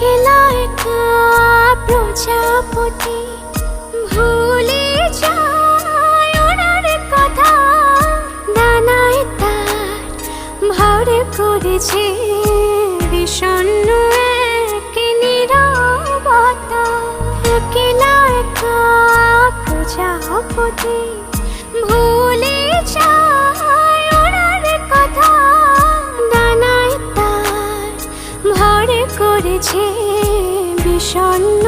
একলা একা প্রজাপতি ভুলে যায় ওনার কথা, ডানায় তার ভর করেছে বিষণ্ণ এক নীরবতা। একলা একা প্রজাপতি ভুলে যায় ওনার কথা, ডানায় তার ভর করেছে বিষণ্ণ